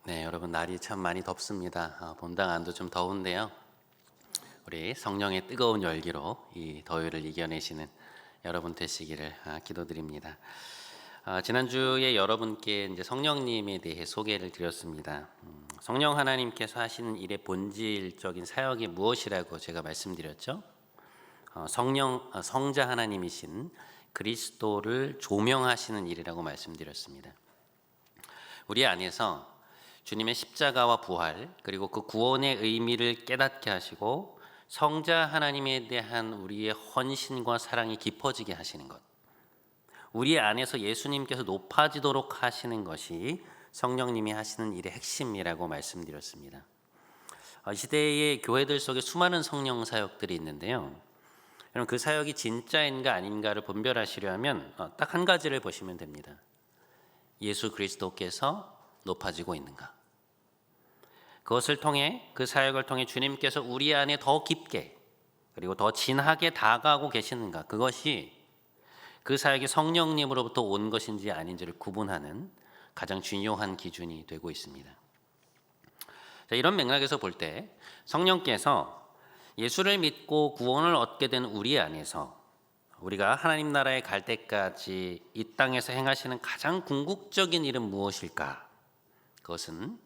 네, 여러분 날이 참 많이 덥습니다. 본당 안도 좀 더운데요. 우리 성령의 뜨거운 열기로 이 더위를 이겨내시는 여러분 되시기를 기도드립니다. 지난주에 여러분께 이제 성령님에 대해 소개를 드렸습니다. 성령 하나님께서 하시는 일의 본질적인 사역이 무엇이라고 제가 말씀드렸죠. 성자 하나님이신 그리스도를 조명하시는 일이라고 말씀드렸습니다. 우리 안에서 주님의 십자가와 부활 그리고 그 구원의 의미를 깨닫게 하시고 성자 하나님에 대한 우리의 헌신과 사랑이 깊어지게 하시는 것, 우리 안에서 예수님께서 높아지도록 하시는 것이 성령님이 하시는 일의 핵심이라고 말씀드렸습니다. 이 시대의 교회들 속에 수많은 성령 사역들이 있는데요. 여러분, 그 사역이 진짜인가 아닌가를 분별하시려면 딱 한 가지를 보시면 됩니다. 예수 그리스도께서 높아지고 있는가? 그것을 통해, 그 사역을 통해 주님께서 우리 안에 더 깊게 그리고 더 진하게 다가가고 계시는가? 그것이 그 사역이 성령님으로부터 온 것인지 아닌지를 구분하는 가장 중요한 기준이 되고 있습니다. 자, 이런 맥락에서 볼 때 성령께서 예수를 믿고 구원을 얻게 된 우리 안에서 우리가 하나님 나라에 갈 때까지 이 땅에서 행하시는 가장 궁극적인 일은 무엇일까? 그것은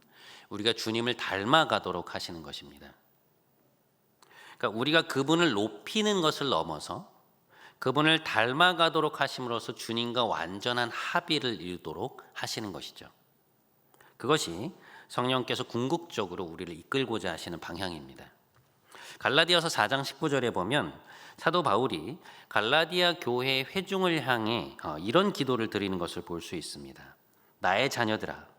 우리가 주님을 닮아가도록 하시는 것입니다. 그러니까 우리가 그분을 높이는 것을 넘어서 그분을 닮아가도록 하심으로써 주님과 완전한 합의를 이루도록 하시는 것이죠. 그것이 성령께서 궁극적으로 우리를 이끌고자 하시는 방향입니다. 갈라디아서 4장 19절에 보면 사도 바울이 갈라디아 교회의 회중을 향해 이런 기도를 드리는 것을 볼 수 있습니다. 나의 자녀들아,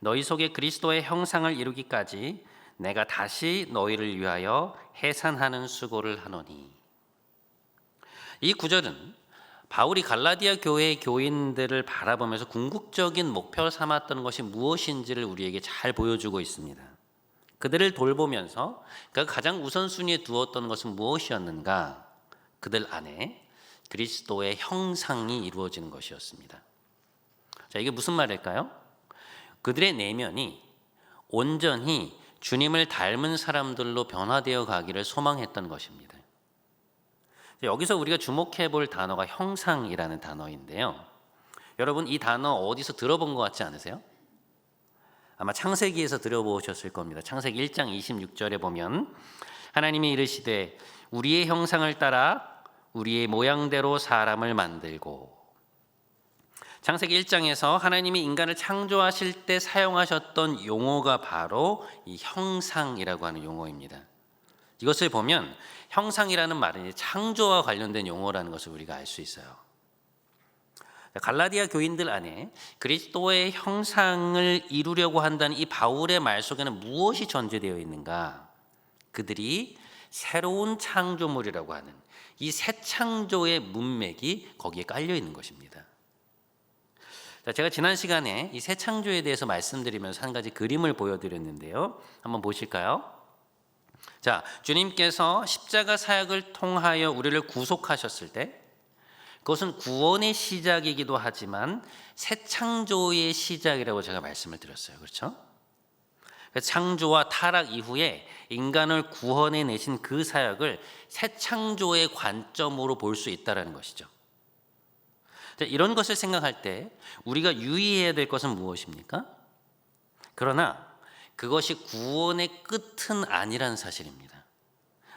너희 속에 그리스도의 형상을 이루기까지 내가 다시 너희를 위하여 해산하는 수고를 하노니. 이 구절은 바울이 갈라디아 교회의 교인들을 바라보면서 궁극적인 목표 삼았던 것이 무엇인지를 우리에게 잘 보여주고 있습니다. 그들을 돌보면서 그가 가장 우선순위에 두었던 것은 무엇이었는가? 그들 안에 그리스도의 형상이 이루어지는 것이었습니다. 자, 이게 무슨 말일까요? 그들의 내면이 온전히 주님을 닮은 사람들로 변화되어 가기를 소망했던 것입니다. 여기서 우리가 주목해 볼 단어가 형상이라는 단어인데요. 여러분, 이 단어 어디서 들어본 것 같지 않으세요? 아마 창세기에서 들어보셨을 겁니다. 창세기 1장 26절에 보면 하나님이 이르시되 우리의 형상을 따라 우리의 모양대로 사람을 만들고. 창세기 1장에서 하나님이 인간을 창조하실 때 사용하셨던 용어가 바로 이 형상이라고 하는 용어입니다. 이것을 보면 형상이라는 말은 창조와 관련된 용어라는 것을 우리가 알 수 있어요. 갈라디아 교인들 안에 그리스도의 형상을 이루려고 한다는 이 바울의 말 속에는 무엇이 전제되어 있는가? 그들이 새로운 창조물이라고 하는 이 새 창조의 문맥이 거기에 깔려 있는 것입니다. 자, 제가 지난 시간에 이 새 창조에 대해서 말씀드리면서 한 가지 그림을 보여드렸는데요. 한번 보실까요? 자, 주님께서 십자가 사역을 통하여 우리를 구속하셨을 때 그것은 구원의 시작이기도 하지만 새 창조의 시작이라고 제가 말씀을 드렸어요. 그렇죠? 창조와 타락 이후에 인간을 구원해 내신 그 사역을 새 창조의 관점으로 볼 수 있다는 것이죠. 이런 것을 생각할 때 우리가 유의해야 될 것은 무엇입니까? 그러나 그것이 구원의 끝은 아니라는 사실입니다.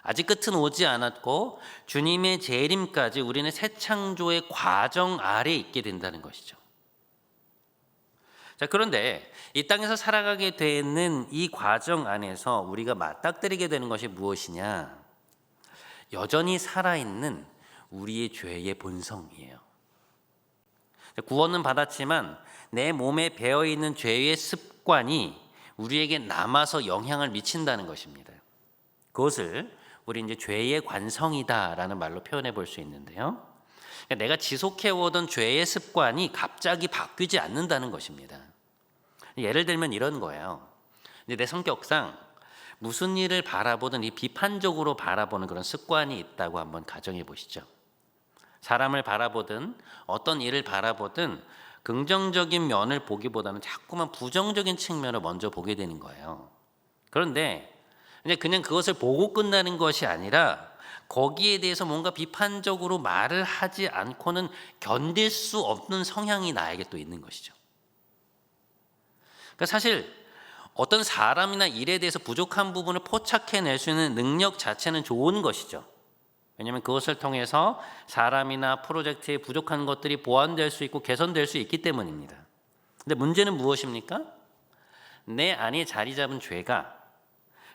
아직 끝은 오지 않았고 주님의 재림까지 우리는 새 창조의 과정 아래에 있게 된다는 것이죠. 자, 그런데 이 땅에서 살아가게 되는 이 과정 안에서 우리가 맞닥뜨리게 되는 것이 무엇이냐? 여전히 살아있는 우리의 죄의 본성이에요. 구원은 받았지만 내 몸에 배어있는 죄의 습관이 우리에게 남아서 영향을 미친다는 것입니다. 그것을 우리 이제 죄의 관성이다라는 말로 표현해 볼 수 있는데요. 내가 지속해 오던 죄의 습관이 갑자기 바뀌지 않는다는 것입니다. 예를 들면 이런 거예요. 내 성격상 무슨 일을 바라보든 이 비판적으로 바라보는 그런 습관이 있다고 한번 가정해 보시죠. 사람을 바라보든 어떤 일을 바라보든 긍정적인 면을 보기보다는 자꾸만 부정적인 측면을 먼저 보게 되는 거예요. 그런데 이제 그냥 그것을 보고 끝나는 것이 아니라 거기에 대해서 뭔가 비판적으로 말을 하지 않고는 견딜 수 없는 성향이 나에게 또 있는 것이죠. 그러니까 사실 어떤 사람이나 일에 대해서 부족한 부분을 포착해낼 수 있는 능력 자체는 좋은 것이죠. 왜냐하면 그것을 통해서 사람이나 프로젝트에 부족한 것들이 보완될 수 있고 개선될 수 있기 때문입니다. 근데 문제는 무엇입니까? 내 안에 자리 잡은 죄가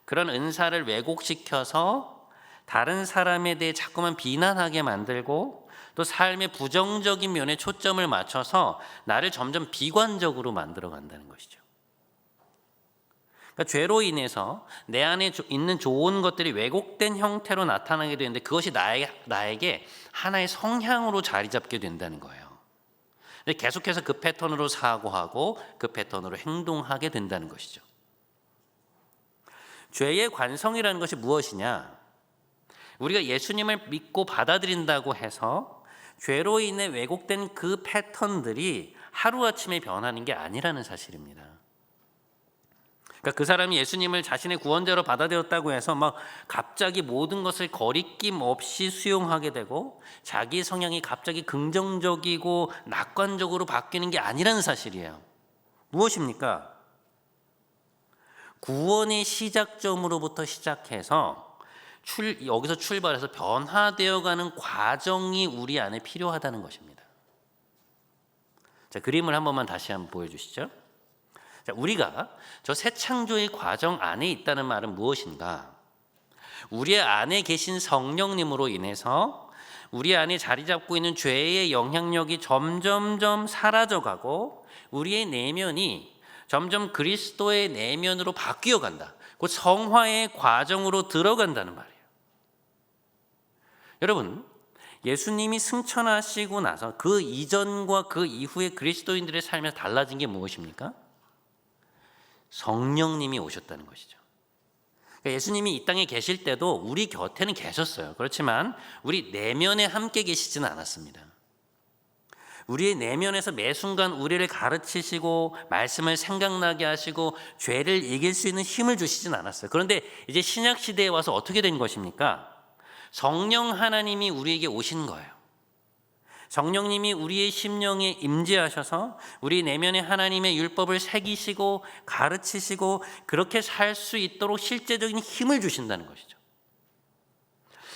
그런 은사를 왜곡시켜서 다른 사람에 대해 자꾸만 비난하게 만들고 또 삶의 부정적인 면에 초점을 맞춰서 나를 점점 비관적으로 만들어 간다는 것이죠. 그러니까 죄로 인해서 내 안에 있는 좋은 것들이 왜곡된 형태로 나타나게 되는데 그것이 나에게 하나의 성향으로 자리 잡게 된다는 거예요. 계속해서 그 패턴으로 사고하고 그 패턴으로 행동하게 된다는 것이죠. 죄의 관성이라는 것이 무엇이냐? 우리가 예수님을 믿고 받아들인다고 해서 죄로 인해 왜곡된 그 패턴들이 하루아침에 변하는 게 아니라는 사실입니다. 그러니까 그 사람이 예수님을 자신의 구원자로 받아들였다고 해서 막 갑자기 모든 것을 거리낌 없이 수용하게 되고 자기 성향이 갑자기 긍정적이고 낙관적으로 바뀌는 게 아니라는 사실이에요. 무엇입니까? 구원의 시작점으로부터 시작해서 여기서 출발해서 변화되어가는 과정이 우리 안에 필요하다는 것입니다. 자, 그림을 한 번만 다시 한번 보여주시죠. 자, 우리가 저 새 창조의 과정 안에 있다는 말은 무엇인가? 우리 안에 계신 성령님으로 인해서 우리 안에 자리 잡고 있는 죄의 영향력이 점점점 사라져가고 우리의 내면이 점점 그리스도의 내면으로 바뀌어 간다. 그 성화의 과정으로 들어간다는 말이에요. 여러분, 예수님이 승천하시고 나서 그 이전과 그 이후에 그리스도인들의 삶에서 달라진 게 무엇입니까? 성령님이 오셨다는 것이죠. 그러니까 예수님이 이 땅에 계실 때도 우리 곁에는 계셨어요. 그렇지만 우리 내면에 함께 계시지는 않았습니다. 우리의 내면에서 매 순간 우리를 가르치시고 말씀을 생각나게 하시고 죄를 이길 수 있는 힘을 주시진 않았어요. 그런데 이제 신약 시대에 와서 어떻게 된 것입니까? 성령 하나님이 우리에게 오신 거예요. 성령님이 우리의 심령에 임재하셔서 우리 내면에 하나님의 율법을 새기시고 가르치시고 그렇게 살 수 있도록 실제적인 힘을 주신다는 것이죠.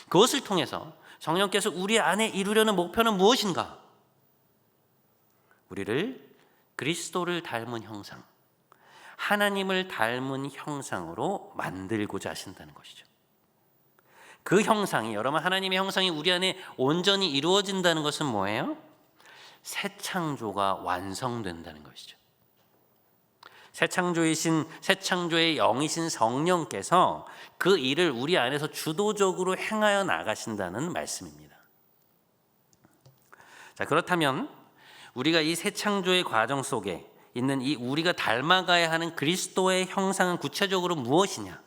그것을 통해서 성령께서 우리 안에 이루려는 목표는 무엇인가? 우리를 그리스도를 닮은 형상, 하나님을 닮은 형상으로 만들고자 하신다는 것이죠. 그 형상이, 여러분, 하나님의 형상이 우리 안에 온전히 이루어진다는 것은 뭐예요? 새 창조가 완성된다는 것이죠. 새 창조의 영이신 성령께서 그 일을 우리 안에서 주도적으로 행하여 나가신다는 말씀입니다. 자, 그렇다면 우리가 이 새 창조의 과정 속에 있는 이 우리가 닮아가야 하는 그리스도의 형상은 구체적으로 무엇이냐?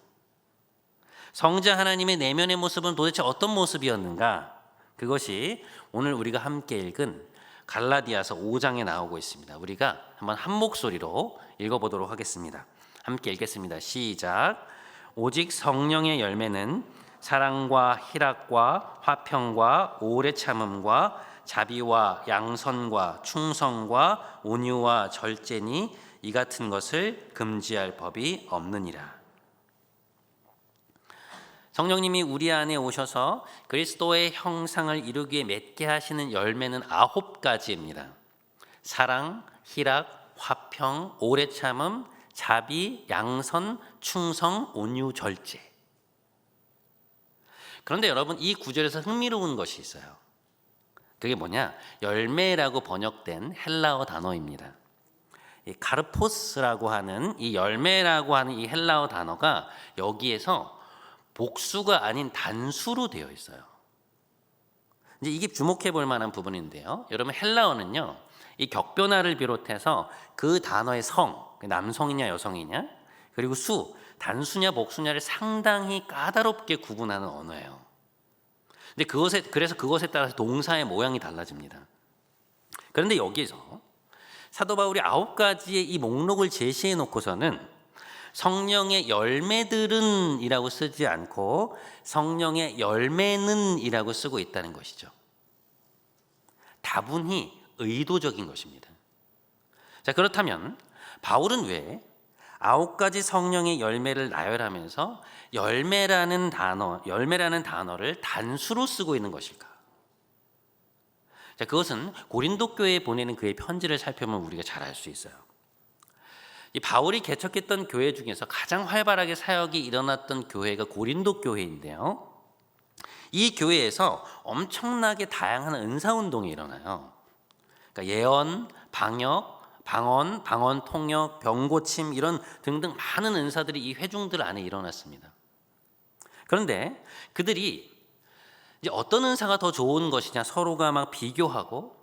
성자 하나님의 내면의 모습은 도대체 어떤 모습이었는가? 그것이 오늘 우리가 함께 읽은 갈라디아서 5장에 나오고 있습니다. 우리가 한번 한 목소리로 읽어보도록 하겠습니다. 함께 읽겠습니다. 시작. 오직 성령의 열매는 사랑과 희락과 화평과 오래 참음과 자비와 양선과 충성과 온유와 절제니 이 같은 것을 금지할 법이 없느니라. 성령님이 우리 안에 오셔서 그리스도의 형상을 이루기에 맺게 하시는 열매는 9가지입니다. 사랑, 희락, 화평, 오래 참음, 자비, 양선, 충성, 온유, 절제. 그런데 여러분, 이 구절에서 흥미로운 것이 있어요. 그게 뭐냐? 열매라고 번역된 헬라어 단어입니다. 이 카르포스라고 하는 이 열매라고 하는 이 헬라어 단어가 여기에서 복수가 아닌 단수로 되어 있어요. 이제 이게 주목해 볼 만한 부분인데요. 여러분, 헬라어는요, 이 격변화를 비롯해서 그 단어의 성, 남성이냐 여성이냐, 그리고 수, 단수냐 복수냐를 상당히 까다롭게 구분하는 언어예요. 근데 그래서 그것에 따라서 동사의 모양이 달라집니다. 그런데 여기에서 사도 바울이 9가지의 이 목록을 제시해 놓고서는 성령의 열매들은 이라고 쓰지 않고 성령의 열매는 이라고 쓰고 있다는 것이죠. 다분히 의도적인 것입니다. 자, 그렇다면 바울은 왜 9가지 성령의 열매를 나열하면서 열매라는 단어를 단수로 쓰고 있는 것일까? 자, 그것은 고린도 교회에 보내는 그의 편지를 살펴보면 우리가 잘 알 수 있어요. 이 바울이 개척했던 교회 중에서 가장 활발하게 사역이 일어났던 교회가 고린도 교회인데요. 이 교회에서 엄청나게 다양한 은사 운동이 일어나요. 그러니까 예언, 방언, 방언 통역, 병 고침 이런 등등 많은 은사들이 이 회중들 안에 일어났습니다. 그런데 그들이 이제 어떤 은사가 더 좋은 것이냐 서로가 막 비교하고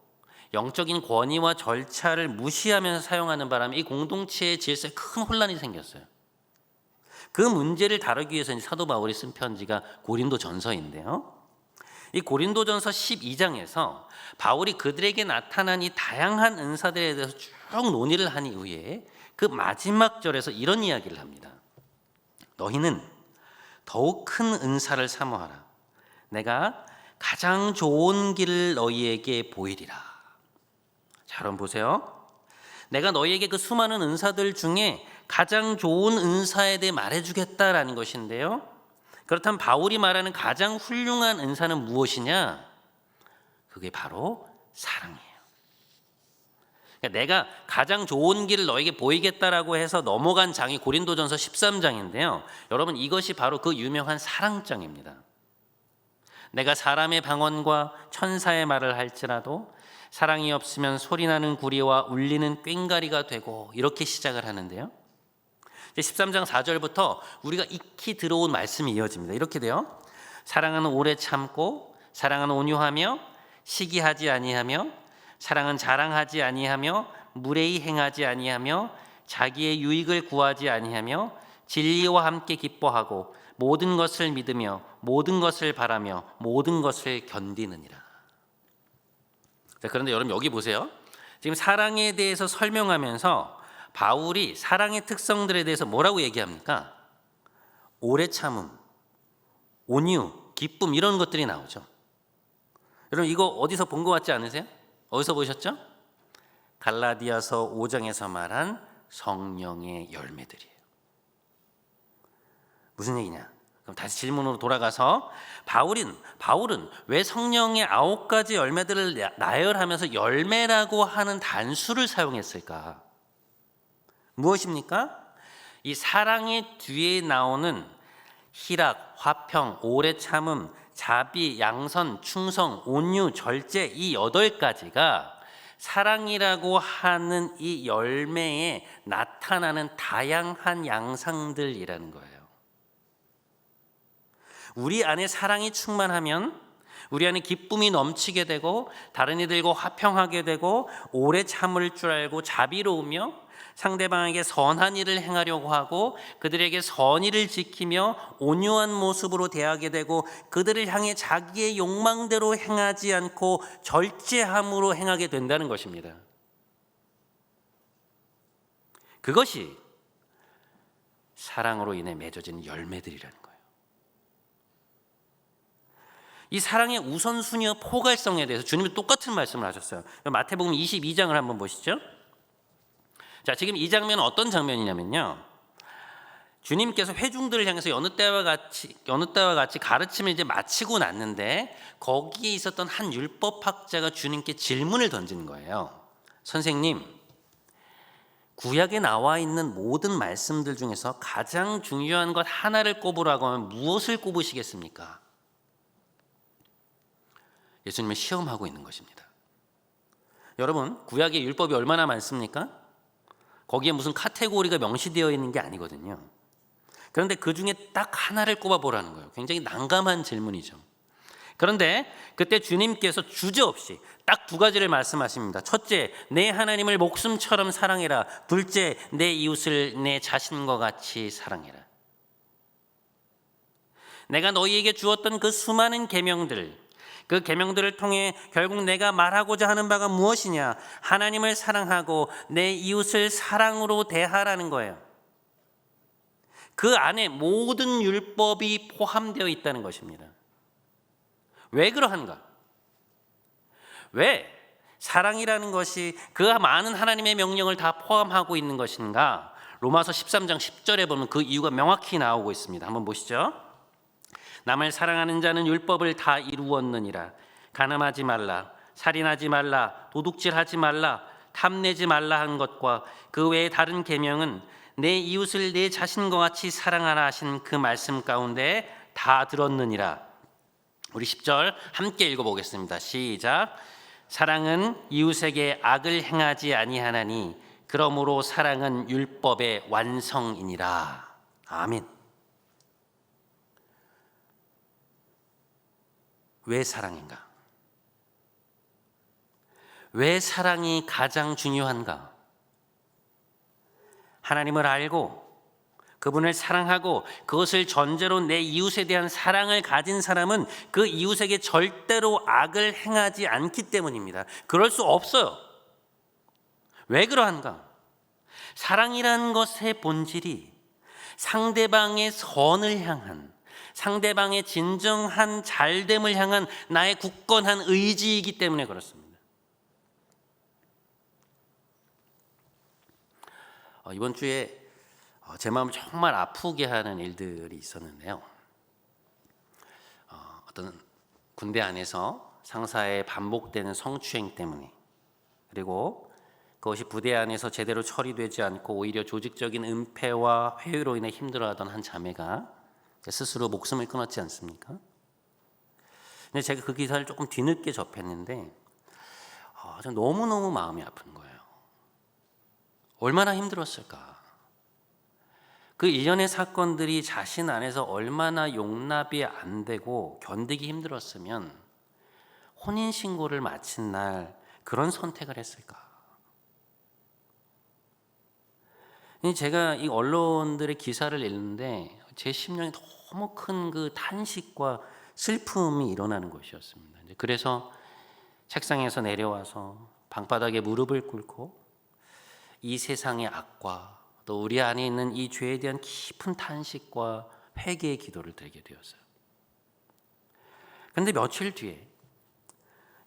영적인 권위와 절차를 무시하면서 사용하는 바람에 이 공동체의 질서에 큰 혼란이 생겼어요. 그 문제를 다루기 위해서 사도 바울이 쓴 편지가 고린도전서인데요. 이 고린도전서 12장에서 바울이 그들에게 나타난 이 다양한 은사들에 대해서 쭉 논의를 한 이후에 그 마지막 절에서 이런 이야기를 합니다. 너희는 더욱 큰 은사를 사모하라. 내가 가장 좋은 길을 너희에게 보이리라. 자, 여러분 보세요. 내가 너희에게 그 수많은 은사들 중에 가장 좋은 은사에 대해 말해주겠다라는 것인데요. 그렇다면 바울이 말하는 가장 훌륭한 은사는 무엇이냐? 그게 바로 사랑이에요. 그러니까 내가 가장 좋은 길을 너에게 보이겠다라고 해서 넘어간 장이 고린도전서 13장인데요. 여러분 이것이 바로 그 유명한 사랑장입니다. 내가 사람의 방언과 천사의 말을 할지라도 사랑이 없으면 소리나는 구리와 울리는 꽹과리가 되고 이렇게 시작을 하는데요. 13장 4절부터 우리가 익히 들어온 말씀이 이어집니다. 이렇게 돼요. 사랑은 오래 참고 사랑은 온유하며 시기하지 아니하며 사랑은 자랑하지 아니하며 무례히 행하지 아니하며 자기의 유익을 구하지 아니하며 진리와 함께 기뻐하고 모든 것을 믿으며 모든 것을 바라며 모든 것을 견디느니라. 자, 그런데 여러분 여기 보세요. 지금 사랑에 대해서 설명하면서 바울이 사랑의 특성들에 대해서 뭐라고 얘기합니까? 오래 참음, 온유, 기쁨 이런 것들이 나오죠. 여러분 이거 어디서 본 것 같지 않으세요? 어디서 보셨죠? 갈라디아서 5장에서 말한 성령의 열매들이에요. 무슨 얘기냐? 그럼 다시 질문으로 돌아가서 바울은 왜 성령의 9가지 열매들을 나열하면서 열매라고 하는 단수를 사용했을까? 무엇입니까? 이 사랑의 뒤에 나오는 희락, 화평, 오래 참음, 자비, 양선, 충성, 온유, 절제 이 8가지가 사랑이라고 하는 이 열매에 나타나는 다양한 양상들이라는 거예요. 우리 안에 사랑이 충만하면 우리 안에 기쁨이 넘치게 되고 다른 이들과 화평하게 되고 오래 참을 줄 알고 자비로우며 상대방에게 선한 일을 행하려고 하고 그들에게 선의를 지키며 온유한 모습으로 대하게 되고 그들을 향해 자기의 욕망대로 행하지 않고 절제함으로 행하게 된다는 것입니다. 그것이 사랑으로 인해 맺어진 열매들이라는 거예요. 이 사랑의 우선순위와 포괄성에 대해서 주님이 똑같은 말씀을 하셨어요. 마태복음 22장을 한번 보시죠. 자, 지금 이 장면은 어떤 장면이냐면요. 주님께서 회중들을 향해서 여느 때와 같이 가르침을 이제 마치고 났는데 거기에 있었던 한 율법학자가 주님께 질문을 던지는 거예요. 선생님, 구약에 나와 있는 모든 말씀들 중에서 가장 중요한 것 하나를 꼽으라고 하면 무엇을 꼽으시겠습니까? 예수님은 시험하고 있는 것입니다. 여러분, 구약의 율법이 얼마나 많습니까? 거기에 무슨 카테고리가 명시되어 있는 게 아니거든요. 그런데 그 중에 딱 하나를 꼽아보라는 거예요. 굉장히 난감한 질문이죠. 그런데 그때 주님께서 주저없이 딱 2가지를 말씀하십니다. 첫째, 내 하나님을 목숨처럼 사랑해라. 둘째, 내 이웃을 내 자신과 같이 사랑해라. 내가 너희에게 주었던 그 수많은 계명들, 그 계명들을 통해 결국 내가 말하고자 하는 바가 무엇이냐? 하나님을 사랑하고 내 이웃을 사랑으로 대하라는 거예요. 그 안에 모든 율법이 포함되어 있다는 것입니다. 왜 그러한가? 왜 사랑이라는 것이 그 많은 하나님의 명령을 다 포함하고 있는 것인가? 로마서 13장 10절에 보면 그 이유가 명확히 나오고 있습니다. 한번 보시죠. 남을 사랑하는 자는 율법을 다 이루었느니라. 간음하지 말라, 살인하지 말라, 도둑질하지 말라, 탐내지 말라 한 것과 그 외의 다른 계명은 내 이웃을 내 자신과 같이 사랑하라 하신 그 말씀 가운데 다 들었느니라. 우리 10절 함께 읽어보겠습니다. 시작. 사랑은 이웃에게 악을 행하지 아니하나니 그러므로 사랑은 율법의 완성이니라. 아멘. 왜 사랑인가? 왜 사랑이 가장 중요한가? 하나님을 알고 그분을 사랑하고 그것을 전제로 내 이웃에 대한 사랑을 가진 사람은 그 이웃에게 절대로 악을 행하지 않기 때문입니다. 그럴 수 없어요. 왜 그러한가? 사랑이라는 것의 본질이 상대방의 선을 향한, 상대방의 진정한 잘됨을 향한 나의 굳건한 의지이기 때문에 그렇습니다. 이번 주에 제 마음을 정말 아프게 하는 일들이 있었는데요. 어떤 군대 안에서 상사의 반복되는 성추행 때문에, 그리고 그것이 부대 안에서 제대로 처리되지 않고 오히려 조직적인 은폐와 회유로 인해 힘들어하던 한 자매가 스스로 목숨을 끊었지 않습니까? 근데 제가 그 기사를 조금 뒤늦게 접했는데 너무너무 마음이 아픈 거예요. 얼마나 힘들었을까? 그 일련의 사건들이 자신 안에서 얼마나 용납이 안 되고 견디기 힘들었으면 혼인신고를 마친 날 그런 선택을 했을까? 제가 이 언론들의 기사를 읽는데 제 심령에 너무 큰 그 탄식과 슬픔이 일어나는 것이었습니다. 그래서 책상에서 내려와서 방바닥에 무릎을 꿇고 이 세상의 악과 또 우리 안에 있는 이 죄에 대한 깊은 탄식과 회개의 기도를 드리게 되었어요. 그런데 며칠 뒤에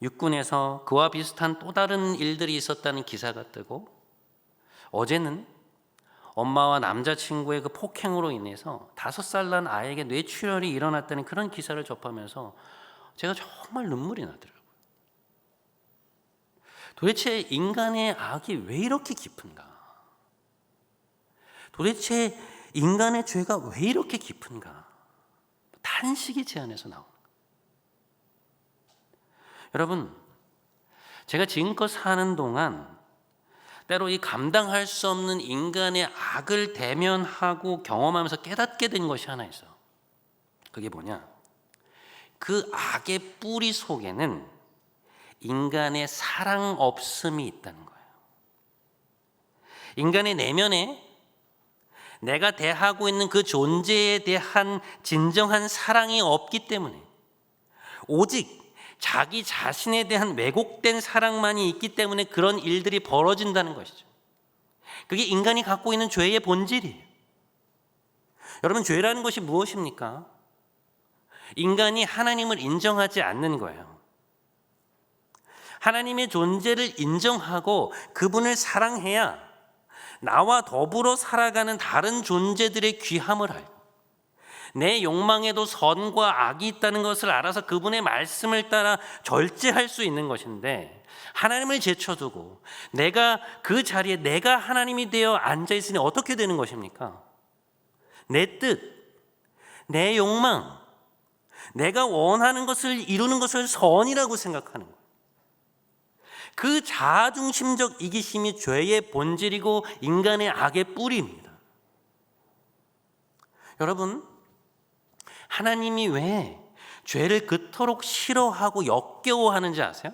육군에서 그와 비슷한 또 다른 일들이 있었다는 기사가 뜨고, 어제는 엄마와 남자친구의 그 폭행으로 인해서 5살 난 아이에게 뇌출혈이 일어났다는 그런 기사를 접하면서 제가 정말 눈물이 나더라고요. 도대체 인간의 악이 왜 이렇게 깊은가? 도대체 인간의 죄가 왜 이렇게 깊은가? 탄식이 제 안에서 나오는 거예요. 여러분, 제가 지금껏 사는 동안 때로 이 감당할 수 없는 인간의 악을 대면하고 경험하면서 깨닫게 된 것이 하나 있어요. 그게 뭐냐? 그 악의 뿌리 속에는 인간의 사랑 없음이 있다는 거예요. 인간의 내면에 내가 대하고 있는 그 존재에 대한 진정한 사랑이 없기 때문에 오직 자기 자신에 대한 왜곡된 사랑만이 있기 때문에 그런 일들이 벌어진다는 것이죠. 그게 인간이 갖고 있는 죄의 본질이에요. 여러분, 죄라는 것이 무엇입니까? 인간이 하나님을 인정하지 않는 거예요. 하나님의 존재를 인정하고 그분을 사랑해야 나와 더불어 살아가는 다른 존재들의 귀함을 알고 내 욕망에도 선과 악이 있다는 것을 알아서 그분의 말씀을 따라 절제할 수 있는 것인데, 하나님을 제쳐두고 내가 그 자리에 내가 하나님이 되어 앉아있으니 어떻게 되는 것입니까? 내 뜻, 내 욕망, 내가 원하는 것을 이루는 것을 선이라고 생각하는 거예요. 그 자아중심적 이기심이 죄의 본질이고 인간의 악의 뿌리입니다. 여러분, 하나님이 왜 죄를 그토록 싫어하고 역겨워하는지 아세요?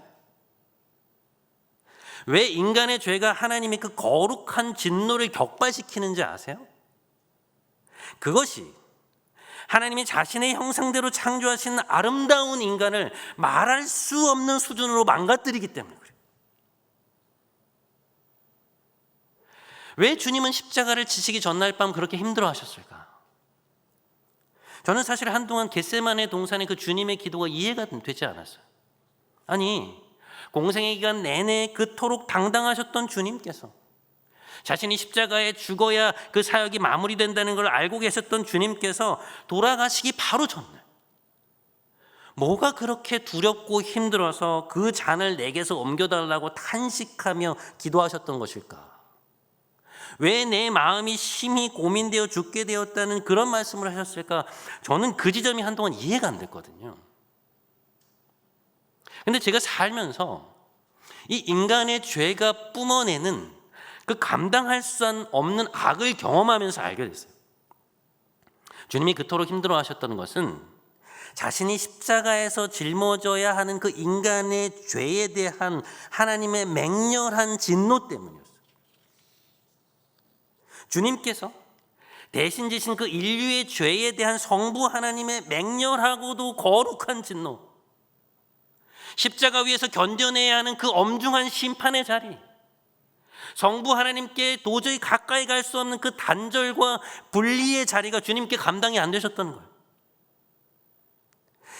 왜 인간의 죄가 하나님의 그 거룩한 진노를 격발시키는지 아세요? 그것이 하나님이 자신의 형상대로 창조하신 아름다운 인간을 말할 수 없는 수준으로 망가뜨리기 때문에 그래요. 왜 주님은 십자가를 지시기 전날 밤 그렇게 힘들어 하셨을까? 저는 사실 한동안 겟세마네 동산의 그 주님의 기도가 이해가 되지 않았어요. 아니, 공생의 기간 내내 그토록 당당하셨던 주님께서, 자신이 십자가에 죽어야 그 사역이 마무리된다는 걸 알고 계셨던 주님께서 돌아가시기 바로 전날, 뭐가 그렇게 두렵고 힘들어서 그 잔을 내게서 옮겨달라고 탄식하며 기도하셨던 것일까? 왜 내 마음이 심히 고민되어 죽게 되었다는 그런 말씀을 하셨을까? 저는 그 지점이 한동안 이해가 안 됐거든요. 근데 제가 살면서 이 인간의 죄가 뿜어내는 그 감당할 수 없는 악을 경험하면서 알게 됐어요. 주님이 그토록 힘들어 하셨다는 것은 자신이 십자가에서 짊어져야 하는 그 인간의 죄에 대한 하나님의 맹렬한 진노 때문이었어요. 주님께서 대신 지신 그 인류의 죄에 대한 성부 하나님의 맹렬하고도 거룩한 진노, 십자가 위에서 견뎌내야 하는 그 엄중한 심판의 자리, 성부 하나님께 도저히 가까이 갈 수 없는 그 단절과 분리의 자리가 주님께 감당이 안 되셨다는 거예요.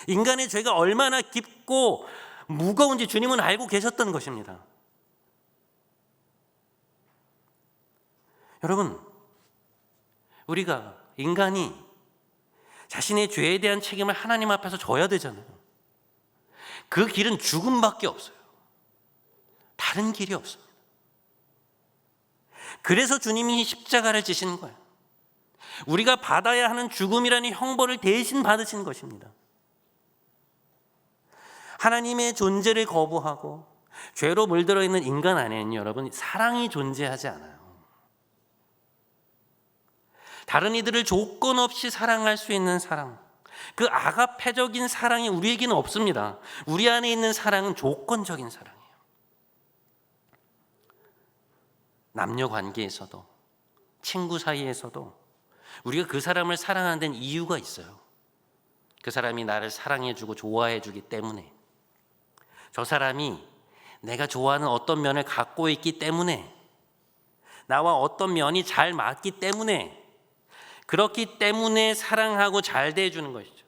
인간의 죄가 얼마나 깊고 무거운지 주님은 알고 계셨던 것입니다. 여러분, 우리가 인간이 자신의 죄에 대한 책임을 하나님 앞에서 져야 되잖아요. 그 길은 죽음밖에 없어요. 다른 길이 없습니다. 그래서 주님이 십자가를 지신 거예요. 우리가 받아야 하는 죽음이라는 형벌을 대신 받으신 것입니다. 하나님의 존재를 거부하고 죄로 물들어 있는 인간 안에는 여러분, 사랑이 존재하지 않아요. 다른 이들을 조건 없이 사랑할 수 있는 사랑, 그 아가페적인 사랑이 우리에게는 없습니다. 우리 안에 있는 사랑은 조건적인 사랑이에요. 남녀 관계에서도, 친구 사이에서도 우리가 그 사람을 사랑하는 데는 이유가 있어요. 그 사람이 나를 사랑해주고 좋아해주기 때문에, 저 사람이 내가 좋아하는 어떤 면을 갖고 있기 때문에, 나와 어떤 면이 잘 맞기 때문에, 그렇기 때문에 사랑하고 잘 대해주는 것이죠.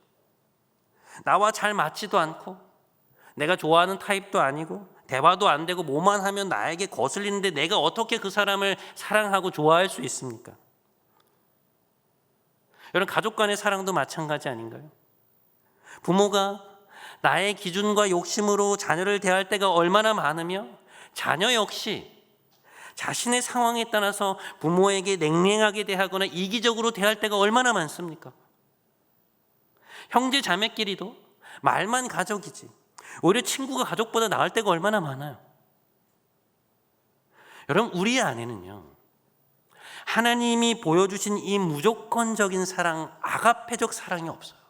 나와 잘 맞지도 않고 내가 좋아하는 타입도 아니고 대화도 안 되고 뭐만 하면 나에게 거슬리는데 내가 어떻게 그 사람을 사랑하고 좋아할 수 있습니까? 여러분, 가족 간의 사랑도 마찬가지 아닌가요? 부모가 나의 기준과 욕심으로 자녀를 대할 때가 얼마나 많으며, 자녀 역시 자신의 상황에 따라서 부모에게 냉랭하게 대하거나 이기적으로 대할 때가 얼마나 많습니까? 형제 자매끼리도 말만 가족이지 오히려 친구가 가족보다 나을 때가 얼마나 많아요. 여러분, 우리 안에는요, 하나님이 보여주신 이 무조건적인 사랑, 아가페적 사랑이 없어요.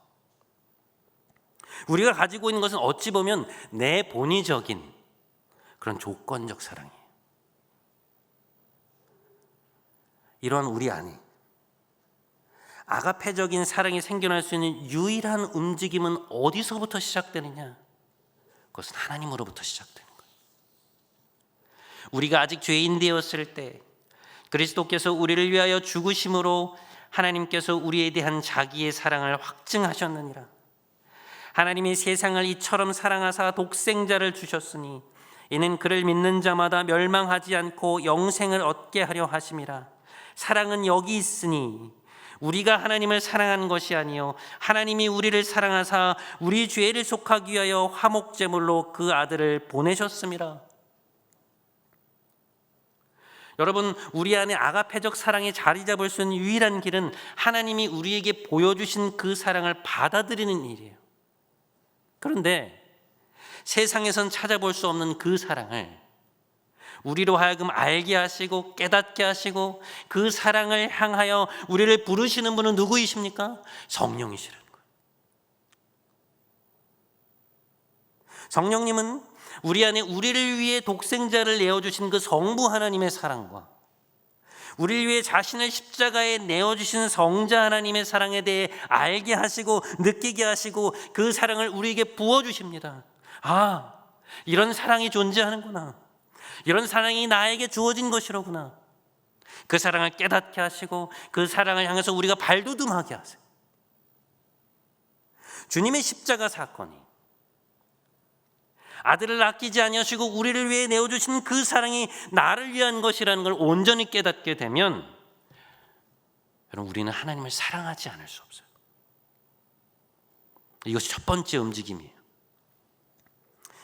우리가 가지고 있는 것은 어찌 보면 내 본의적인 그런 조건적 사랑이에요. 이런 우리 안에 아가페적인 사랑이 생겨날 수 있는 유일한 움직임은 어디서부터 시작되느냐? 그것은 하나님으로부터 시작되는 거예요. 우리가 아직 죄인 되었을 때 그리스도께서 우리를 위하여 죽으심으로 하나님께서 우리에 대한 자기의 사랑을 확증하셨느니라. 하나님이 세상을 이처럼 사랑하사 독생자를 주셨으니 이는 그를 믿는 자마다 멸망하지 않고 영생을 얻게 하려 하심이라. 사랑은 여기 있으니 우리가 하나님을 사랑한 것이 아니요 하나님이 우리를 사랑하사 우리 죄를 속하기 위하여 화목제물로 그 아들을 보내셨음이라. 여러분, 우리 안에 아가페적 사랑이 자리 잡을 수 있는 유일한 길은 하나님이 우리에게 보여주신 그 사랑을 받아들이는 일이에요. 그런데 세상에선 찾아볼 수 없는 그 사랑을 우리로 하여금 알게 하시고 깨닫게 하시고 그 사랑을 향하여 우리를 부르시는 분은 누구이십니까? 성령이시라는 거예요. 성령님은 우리 안에 우리를 위해 독생자를 내어주신 그 성부 하나님의 사랑과 우리를 위해 자신을 십자가에 내어주신 성자 하나님의 사랑에 대해 알게 하시고 느끼게 하시고 그 사랑을 우리에게 부어주십니다. 아, 이런 사랑이 존재하는구나. 이런 사랑이 나에게 주어진 것이로구나. 그 사랑을 깨닫게 하시고 그 사랑을 향해서 우리가 발돋움하게 하세요. 주님의 십자가 사건이 아들을 아끼지 아니하시고 우리를 위해 내어주신 그 사랑이 나를 위한 것이라는 걸 온전히 깨닫게 되면 여러분, 우리는 하나님을 사랑하지 않을 수 없어요. 이것이 첫 번째 움직임이에요.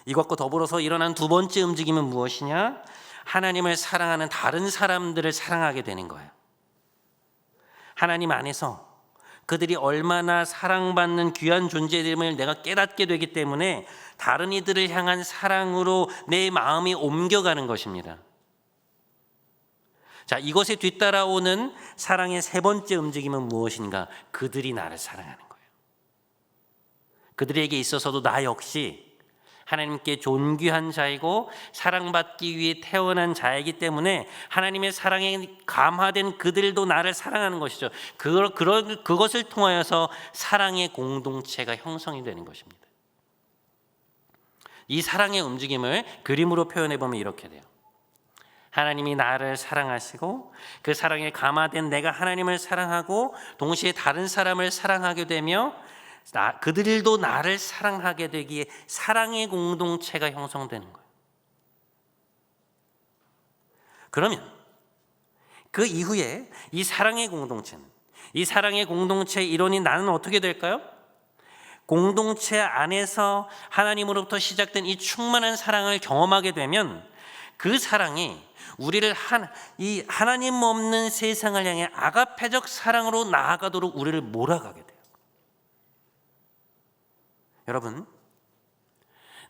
이것과 더불어서 일어난 두 번째 움직임은 무엇이냐? 하나님을 사랑하는 다른 사람들을 사랑하게 되는 거예요. 하나님 안에서 그들이 얼마나 사랑받는 귀한 존재됨을 내가 깨닫게 되기 때문에 다른 이들을 향한 사랑으로 내 마음이 옮겨가는 것입니다. 자, 이것에 뒤따라오는 사랑의 세 번째 움직임은 무엇인가? 그들이 나를 사랑하는 거예요. 그들에게 있어서도 나 역시 하나님께 존귀한 자이고 사랑받기 위해 태어난 자이기 때문에 하나님의 사랑에 감화된 그들도 나를 사랑하는 것이죠. 그것을 통하여서 사랑의 공동체가 형성이 되는 것입니다. 이 사랑의 움직임을 그림으로 표현해 보면 이렇게 돼요. 하나님이 나를 사랑하시고 그 사랑에 감화된 내가 하나님을 사랑하고 동시에 다른 사람을 사랑하게 되며 그들도 나를 사랑하게 되기에 사랑의 공동체가 형성되는 거예요. 그러면 그 이후에 이 사랑의 공동체는, 이 사랑의 공동체의 일원인 나는 어떻게 될까요? 공동체 안에서 하나님으로부터 시작된 이 충만한 사랑을 경험하게 되면 그 사랑이 우리를 이 하나님 없는 세상을 향해 아가페적 사랑으로 나아가도록 우리를 몰아가게 돼요. 여러분,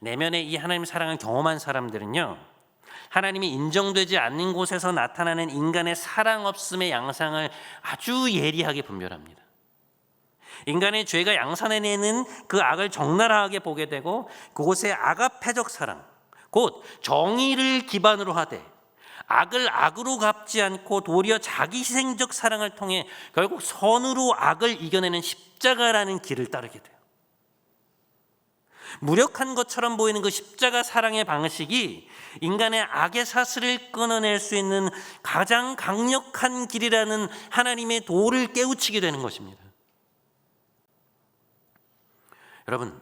내면에 이 하나님 사랑을 경험한 사람들은요, 하나님이 인정되지 않는 곳에서 나타나는 인간의 사랑 없음의 양상을 아주 예리하게 분별합니다. 인간의 죄가 양산해내는 그 악을 적나라하게 보게 되고 그곳에 아가페적 사랑, 곧 정의를 기반으로 하되 악을 악으로 갚지 않고 도리어 자기 희생적 사랑을 통해 결국 선으로 악을 이겨내는 십자가라는 길을 따르게 돼요. 무력한 것처럼 보이는 그 십자가 사랑의 방식이 인간의 악의 사슬을 끊어낼 수 있는 가장 강력한 길이라는 하나님의 도를 깨우치게 되는 것입니다. 여러분,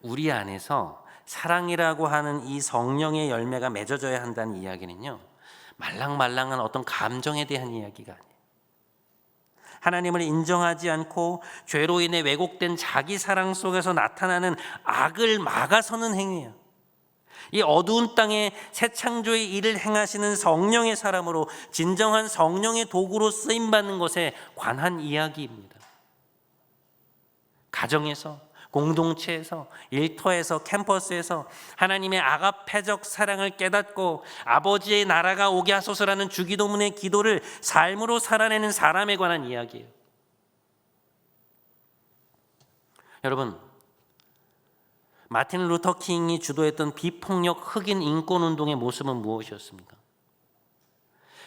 우리 안에서 사랑이라고 하는 이 성령의 열매가 맺어져야 한다는 이야기는요, 말랑말랑한 어떤 감정에 대한 이야기가 아니에요. 하나님을 인정하지 않고 죄로 인해 왜곡된 자기 사랑 속에서 나타나는 악을 막아서는 행위예요. 이 어두운 땅에 새 창조의 일을 행하시는 성령의 사람으로 진정한 성령의 도구로 쓰임받는 것에 관한 이야기입니다. 가정에서, 공동체에서, 일터에서, 캠퍼스에서 하나님의 아가페적 사랑을 깨닫고 아버지의 나라가 오게 하소서라는 주기도문의 기도를 삶으로 살아내는 사람에 관한 이야기예요. 여러분, 마틴 루터 킹이 주도했던 비폭력 흑인 인권운동의 모습은 무엇이었습니까?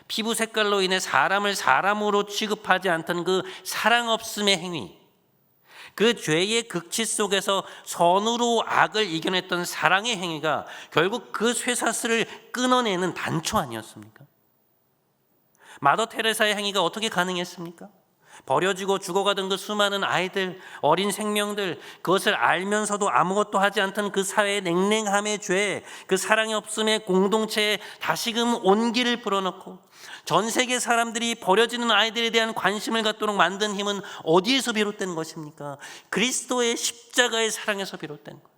피부 색깔로 인해 사람을 사람으로 취급하지 않던 그 사랑 없음의 행위, 그 죄의 극치 속에서 선으로 악을 이겨냈던 사랑의 행위가 결국 그 쇠사슬을 끊어내는 단초 아니었습니까? 마더 테레사의 행위가 어떻게 가능했습니까? 버려지고 죽어가던 그 수많은 아이들, 어린 생명들, 그것을 알면서도 아무것도 하지 않던 그 사회의 냉랭함의 죄, 그 사랑이 없음의 공동체에 다시금 온기를 불어넣고 전 세계 사람들이 버려지는 아이들에 대한 관심을 갖도록 만든 힘은 어디에서 비롯된 것입니까? 그리스도의 십자가의 사랑에서 비롯된 거예요.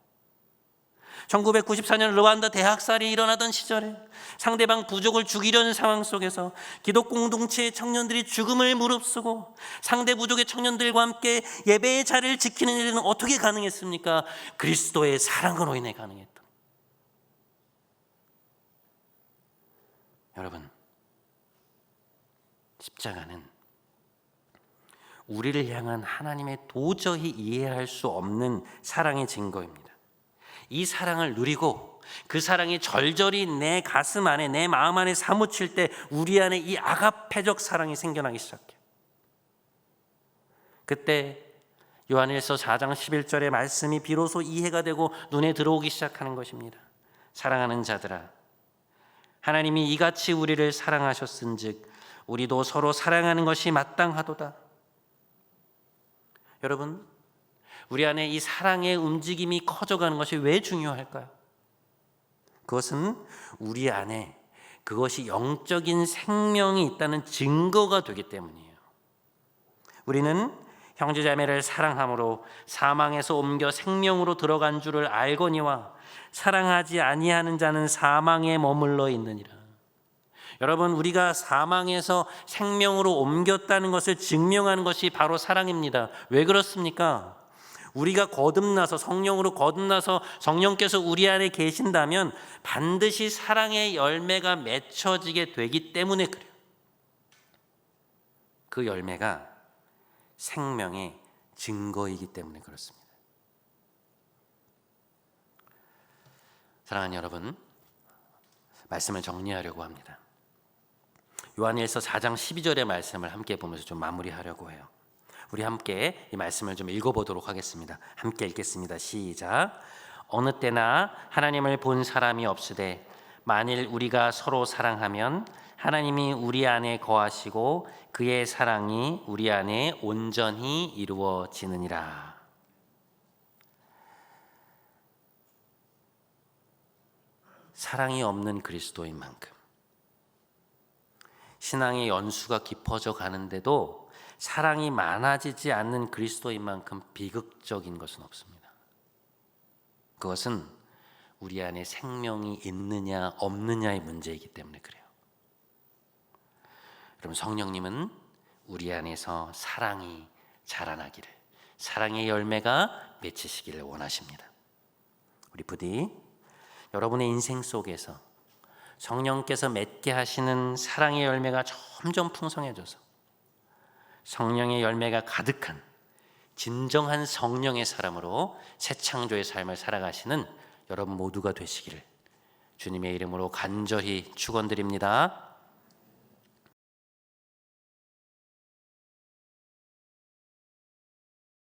1994년 르완다 대학살이 일어나던 시절에 상대방 부족을 죽이려는 상황 속에서 기독 공동체의 청년들이 죽음을 무릅쓰고 상대 부족의 청년들과 함께 예배의 자리를 지키는 일은 어떻게 가능했습니까? 그리스도의 사랑으로 인해 가능했던. 여러분, 십자가는 우리를 향한 하나님의 도저히 이해할 수 없는 사랑의 증거입니다. 이 사랑을 누리고 그 사랑이 절절히 내 가슴 안에, 내 마음 안에 사무칠 때 우리 안에 이 아가페적 사랑이 생겨나기 시작해요. 그때 요한일서 4장 11절의 말씀이 비로소 이해가 되고 눈에 들어오기 시작하는 것입니다. 사랑하는 자들아, 하나님이 이같이 우리를 사랑하셨은즉 우리도 서로 사랑하는 것이 마땅하도다. 여러분, 우리 안에 이 사랑의 움직임이 커져가는 것이 왜 중요할까요? 그것은 우리 안에 그것이 영적인 생명이 있다는 증거가 되기 때문이에요. 우리는 형제자매를 사랑함으로 사망에서 옮겨 생명으로 들어간 줄을 알거니와 사랑하지 아니하는 자는 사망에 머물러 있느니라. 여러분, 우리가 사망에서 생명으로 옮겼다는 것을 증명하는 것이 바로 사랑입니다. 왜 그렇습니까? 우리가 거듭나서, 성령으로 거듭나서 성령께서 우리 안에 계신다면 반드시 사랑의 열매가 맺혀지게 되기 때문에 그래요. 그 열매가 생명의 증거이기 때문에 그렇습니다. 사랑하는 여러분, 말씀을 정리하려고 합니다. 요한일서 4장 12절의 말씀을 함께 보면서 좀 마무리하려고 해요. 우리 함께 이 말씀을 좀 읽어보도록 하겠습니다. 함께 읽겠습니다. 시작. 어느 때나 하나님을 본 사람이 없으되 만일 우리가 서로 사랑하면 하나님이 우리 안에 거하시고 그의 사랑이 우리 안에 온전히 이루어지느니라. 사랑이 없는 그리스도인 만큼, 신앙의 연수가 깊어져 가는데도 사랑이 많아지지 않는 그리스도인 만큼 비극적인 것은 없습니다. 그것은 우리 안에 생명이 있느냐 없느냐의 문제이기 때문에 그래요. 그럼 성령님은 우리 안에서 사랑이 자라나기를, 사랑의 열매가 맺히시기를 원하십니다. 우리 부디 여러분의 인생 속에서 성령께서 맺게 하시는 사랑의 열매가 점점 풍성해져서 성령의 열매가 가득한 진정한 성령의 사람으로 새 창조의 삶을 살아가시는 여러분 모두가 되시기를 주님의 이름으로 간절히 축원드립니다.